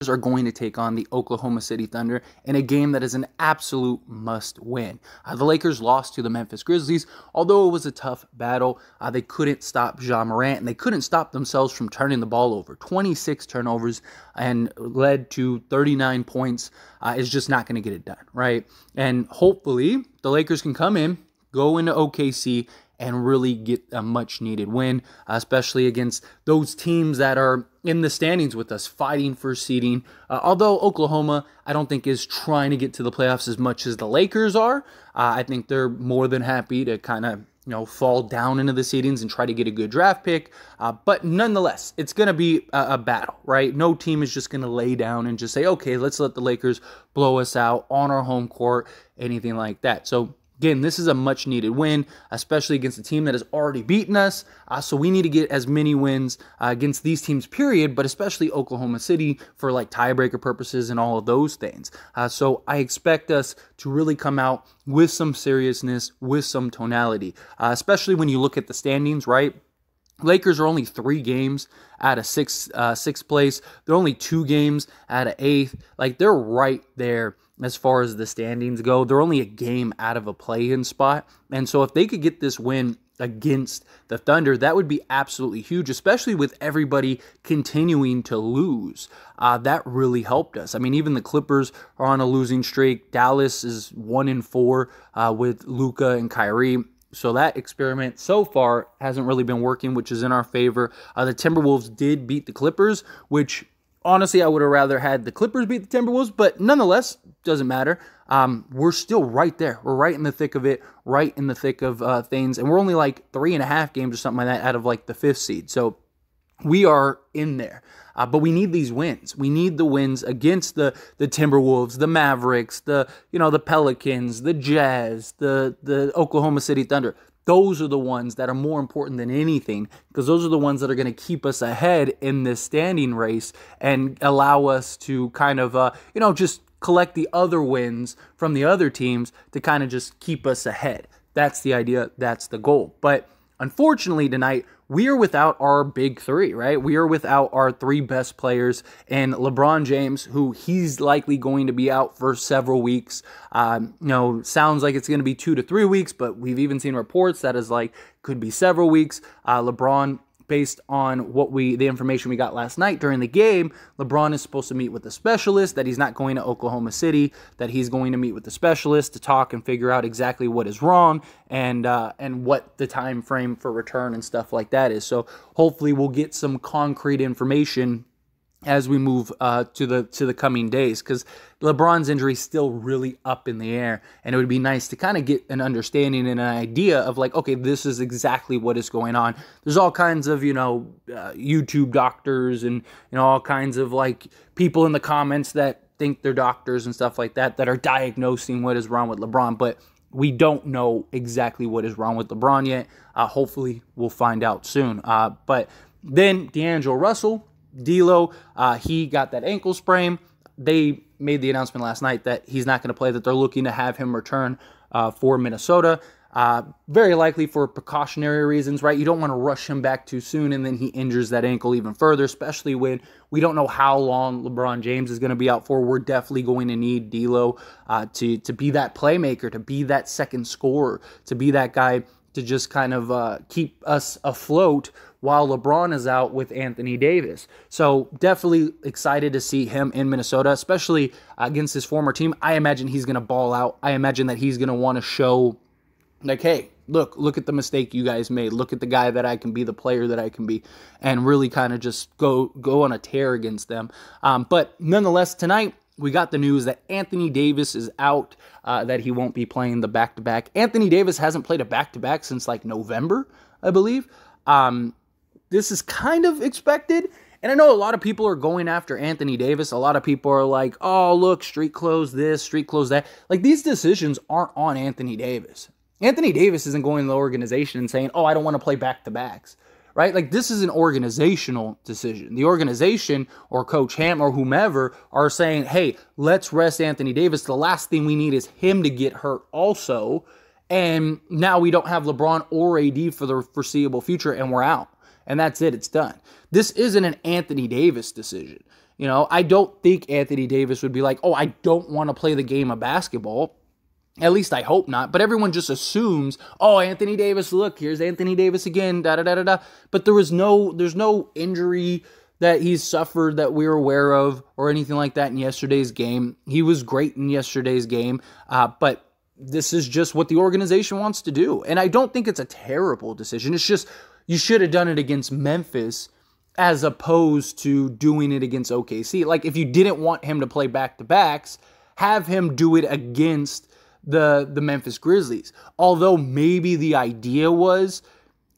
are going to take on the Oklahoma City Thunder in a game that is an absolute must-win. The Lakers lost to the Memphis Grizzlies. Although it was a tough battle, they couldn't stop Ja Morant, and they couldn't stop themselves from turning the ball over. 26 turnovers and led to 39 points is just not going to get it done, right? And hopefully the Lakers can come in, go into OKC, and really get a much-needed win, especially against those teams that are in the standings with us, fighting for seeding. Although Oklahoma, I don't think, is trying to get to the playoffs as much as the Lakers are. I think they're more than happy to kind of fall down into the seedings and try to get a good draft pick. But nonetheless, it's going to be a battle, right? No team is just going to lay down and just say, okay, let's let the Lakers blow us out on our home court, anything like that. So again, this is a much-needed win, especially against a team that has already beaten us. So we need to get as many wins against these teams, period, but especially Oklahoma City for like tiebreaker purposes and all of those things. So I expect us to really come out with some seriousness, with some tonality, especially when you look at the standings, right? Lakers are only 3 games out of sixth place. They're only 2 games out of 8th. Like, they're right there as far as the standings go. They're only a game out of a play-in spot. And so if they could get this win against the Thunder, that would be absolutely huge, especially with everybody continuing to lose. That really helped us. I mean, even the Clippers are on a losing streak. Dallas is 1-4 with Luka and Kyrie. So that experiment so far hasn't really been working, which is in our favor. The Timberwolves did beat the Clippers, which honestly I would have rather had the Clippers beat the Timberwolves, but nonetheless, doesn't matter. We're still right there. We're right in the thick of it, right in the thick of things, and we're only like 3.5 games or something like that out of like the 5th seed. So we are in there. But we need these wins. We need the wins against the Timberwolves, the Mavericks, the Pelicans, the Jazz, the Oklahoma City Thunder. Those are the ones that are more important than anything, because those are the ones that are going to keep us ahead in this standing race and allow us to kind of, just collect the other wins from the other teams to kind of just keep us ahead. That's the idea. That's the goal. But unfortunately tonight, we are without our big 3, right? We are without our 3 best players, and LeBron James, who he's likely going to be out for several weeks. Sounds like it's going to be 2 to 3 weeks, but we've even seen reports that is like could be several weeks. LeBron, based on the information we got last night during the game, LeBron is supposed to meet with a specialist, that he's not going to Oklahoma City, that he's going to meet with the specialist to talk and figure out exactly what is wrong and what the time frame for return and stuff like that is. So hopefully we'll get some concrete information as we move to the coming days, because LeBron's injury is still really up in the air, and it would be nice to kind of get an understanding and an idea of like, okay, this is exactly what is going on. There's all kinds of YouTube doctors and all kinds of like people in the comments that think they're doctors and stuff like that are diagnosing what is wrong with LeBron, but we don't know exactly what is wrong with LeBron yet. Hopefully we'll find out soon. But then D'Angelo Russell, D'Lo, he got that ankle sprain. They made the announcement last night that he's not going to play, that they're looking to have him return for Minnesota. Very likely for precautionary reasons, right? You don't want to rush him back too soon and then he injures that ankle even further, especially when we don't know how long LeBron James is going to be out for. We're definitely going to need D'Lo to be that playmaker, to be that second scorer, to be that guy to just kind of keep us afloat while LeBron is out with Anthony Davis. So definitely excited to see him in Minnesota, especially against his former team. I imagine he's going to ball out. I imagine that he's going to want to show, like, hey, look at the mistake you guys made. Look at the guy that I can be, the player that I can be, and really kind of just go on a tear against them. But nonetheless, tonight, we got the news that Anthony Davis is out, that he won't be playing the back-to-back. Anthony Davis hasn't played a back-to-back since like November, I believe. This is kind of expected. And I know a lot of people are going after Anthony Davis. A lot of people are like, oh, look, street close this, street close that. Like, these decisions aren't on Anthony Davis. Anthony Davis isn't going to the organization and saying, oh, I don't want to play back-to-backs. Right? Like, this is an organizational decision. The organization or Coach Ham or whomever are saying, hey, let's rest Anthony Davis. The last thing we need is him to get hurt also. And now we don't have LeBron or AD for the foreseeable future, and we're out. And that's it. It's done. This isn't an Anthony Davis decision. I don't think Anthony Davis would be like, oh, I don't want to play the game of basketball. At least I hope not. But everyone just assumes, oh, Anthony Davis, look, here's Anthony Davis again, da-da-da-da-da. But there's no injury that he's suffered that we're aware of or anything like that in yesterday's game. He was great in yesterday's game, but this is just what the organization wants to do. And I don't think it's a terrible decision. It's just you should have done it against Memphis as opposed to doing it against OKC. Like, if you didn't want him to play back-to-backs, have him do it against the Memphis Grizzlies. Although maybe the idea was,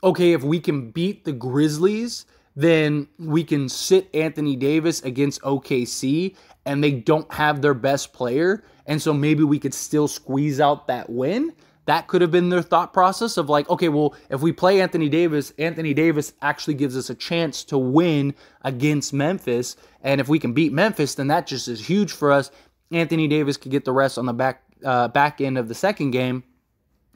okay, if we can beat the Grizzlies, then we can sit Anthony Davis against OKC and they don't have their best player. And so maybe we could still squeeze out that win. That could have been their thought process of like, okay, well, if we play Anthony Davis actually gives us a chance to win against Memphis. And if we can beat Memphis, then that just is huge for us. Anthony Davis could get the rest on the back end of the second game,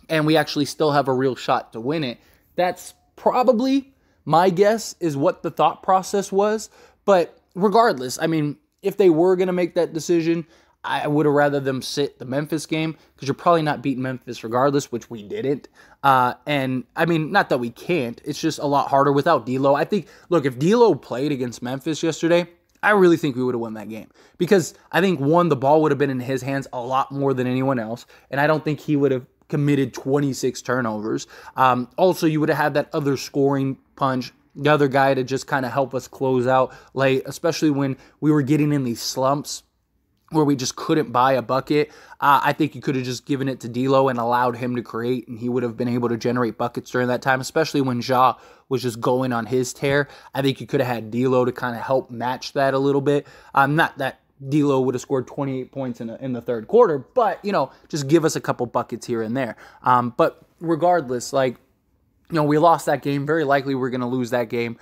and we actually still have a real shot to win it. That's probably, my guess, is what the thought process was. But regardless, I mean, if they were going to make that decision, I would have rather them sit the Memphis game, because you're probably not beating Memphis regardless, which we didn't. And, I mean, not that we can't. It's just a lot harder without D'Lo. I think, look, if D'Lo played against Memphis yesterday, I really think we would have won that game. Because I think, one, the ball would have been in his hands a lot more than anyone else, and I don't think he would have committed 26 turnovers. Also, you would have had that other scoring punch, the other guy to just kind of help us close out late, especially when we were getting in these slumps where we just couldn't buy a bucket. I think you could have just given it to D'Lo and allowed him to create, and he would have been able to generate buckets during that time, especially when Ja was just going on his tear. I think you could have had D'Lo to kind of help match that a little bit. Not that D'Lo would have scored 28 points in the third quarter, but, just give us a couple buckets here and there. But regardless, we lost that game. Very likely we're going to lose that game.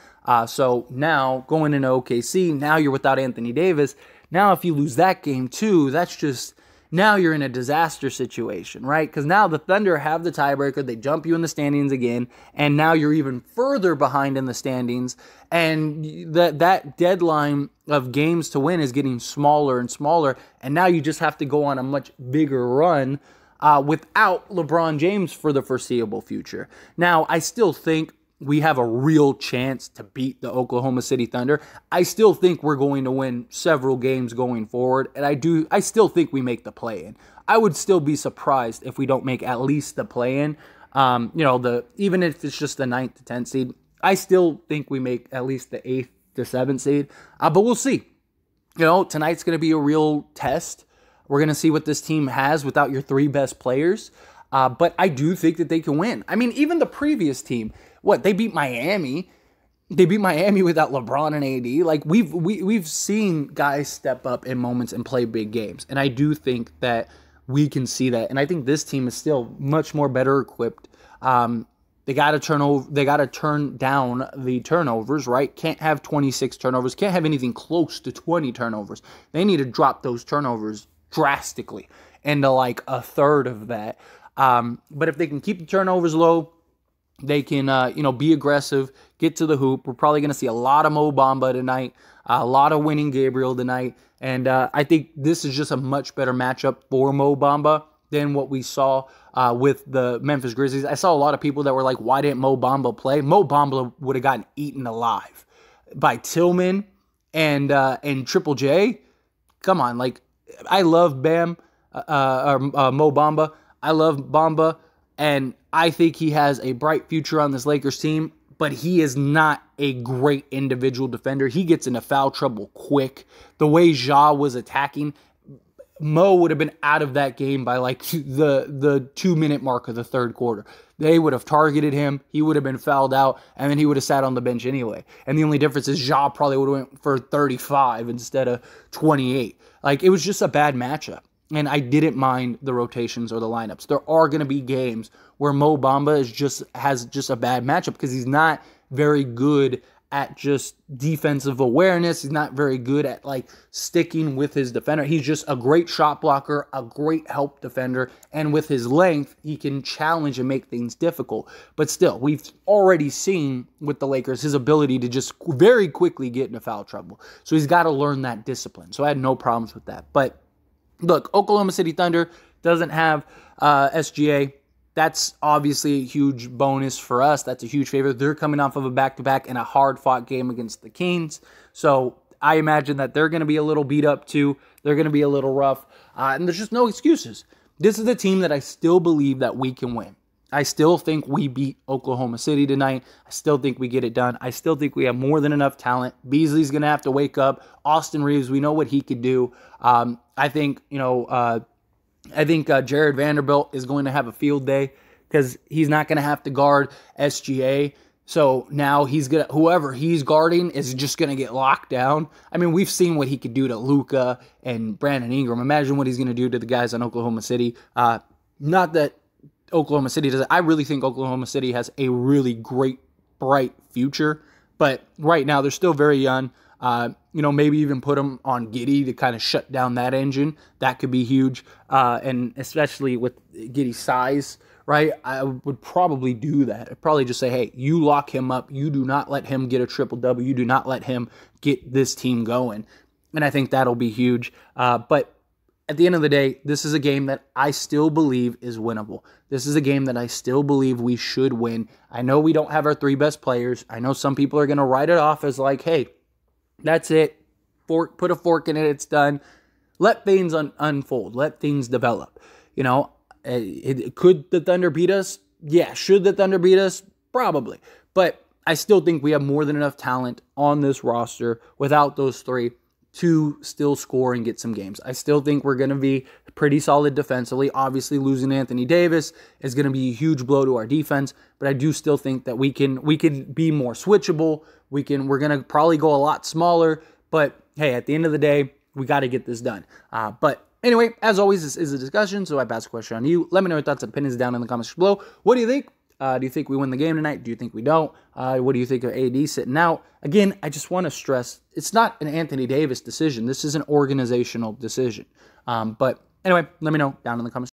So now, going into OKC, now you're without Anthony Davis. Now, if you lose that game too, that's just, now you're in a disaster situation, right? Because now the Thunder have the tiebreaker. They jump you in the standings again, and now you're even further behind in the standings. And that deadline of games to win is getting smaller and smaller, and now you just have to go on a much bigger run without LeBron James for the foreseeable future. Now, I still think we have a real chance to beat the Oklahoma City Thunder. I still think we're going to win several games going forward, and I still think we make the play-in. I would still be surprised if we don't make at least the play-in. Even if it's just the 9th to 10th seed, I still think we make at least the 8th to 7th seed. But we'll see. Tonight's going to be a real test. We're going to see what this team has without your 3 best players. But I do think that they can win. I mean, even the previous team, they beat Miami. They beat Miami without LeBron and AD. We've seen guys step up in moments and play big games. And I do think that we can see that. And I think this team is still much more better equipped. They got to turn down the turnovers, right? Can't have 26 turnovers. Can't have anything close to 20 turnovers. They need to drop those turnovers drastically into a third of that. But if they can keep the turnovers low, they can, be aggressive, get to the hoop. We're probably going to see a lot of Mo Bamba tonight, a lot of winning Gabriel tonight. And I think this is just a much better matchup for Mo Bamba than what we saw with the Memphis Grizzlies. I saw a lot of people that were like, why didn't Mo Bamba play? Mo Bamba would have gotten eaten alive by Tillman and Triple J. Come on, I love Bam, Mo Bamba. I love Bamba, and I think he has a bright future on this Lakers team, but he is not a great individual defender. He gets into foul trouble quick. The way Ja was attacking, Mo would have been out of that game by the 2-minute mark of the third quarter. They would have targeted him. He would have been fouled out, and then he would have sat on the bench anyway. And the only difference is Ja probably would have went for 35 instead of 28. It was just a bad matchup. And I didn't mind the rotations or the lineups. There are going to be games where Mo Bamba has just a bad matchup because he's not very good at just defensive awareness. He's not very good at like sticking with his defender. He's just a great shot blocker, a great help defender, and with his length, he can challenge and make things difficult. But still, we've already seen with the Lakers his ability to just very quickly get into foul trouble. So he's got to learn that discipline. So I had no problems with that. But look, Oklahoma City Thunder doesn't have SGA. That's obviously a huge bonus for us. That's a huge favor. They're coming off of a back-to-back and a hard-fought game against the Kings. So I imagine that they're going to be a little beat up too. They're going to be a little rough. And there's just no excuses. This is a team that I still believe that we can win. I still think we beat Oklahoma City tonight. I still think we get it done. I still think we have more than enough talent. Beasley's going to have to wake up. Austin Reeves, we know what he could do. I think, Jared Vanderbilt is going to have a field day because he's not going to have to guard SGA. So now whoever he's guarding is just going to get locked down. I mean, we've seen what he could do to Luka and Brandon Ingram. Imagine what he's going to do to the guys on Oklahoma City. Not that Oklahoma City does it. I really think Oklahoma City has a really great, bright future. But right now, they're still very young. Maybe even put them on Giddey to kind of shut down that engine. That could be huge. And especially with Giddey's size, right? I would probably do that. I'd probably just say, hey, you lock him up. You do not let him get a triple-double. You do not let him get this team going. And I think that'll be huge. But at the end of the day, this is a game that I still believe is winnable. This is a game that I still believe we should win. I know we don't have our three best players. I know some people are going to write it off as like, hey, that's it. Put a fork in it. It's done. Let things unfold. Let things develop. Could the Thunder beat us? Yeah. Should the Thunder beat us? Probably. But I still think we have more than enough talent on this roster without those three to still score and get some games. I still think we're going to be pretty solid defensively. Obviously, losing Anthony Davis is going to be a huge blow to our defense, but I do still think that we can be more switchable. We're going to probably go a lot smaller, but hey, at the end of the day, we got to get this done. But anyway, as always, this is a discussion, so I pass the question on to you. Let me know your thoughts and opinions down in the comments below. What do you think? Do you think we win the game tonight? Do you think we don't? What do you think of AD sitting out? Again, I just want to stress, it's not an Anthony Davis decision. This is an organizational decision. But anyway, let me know down in the comments.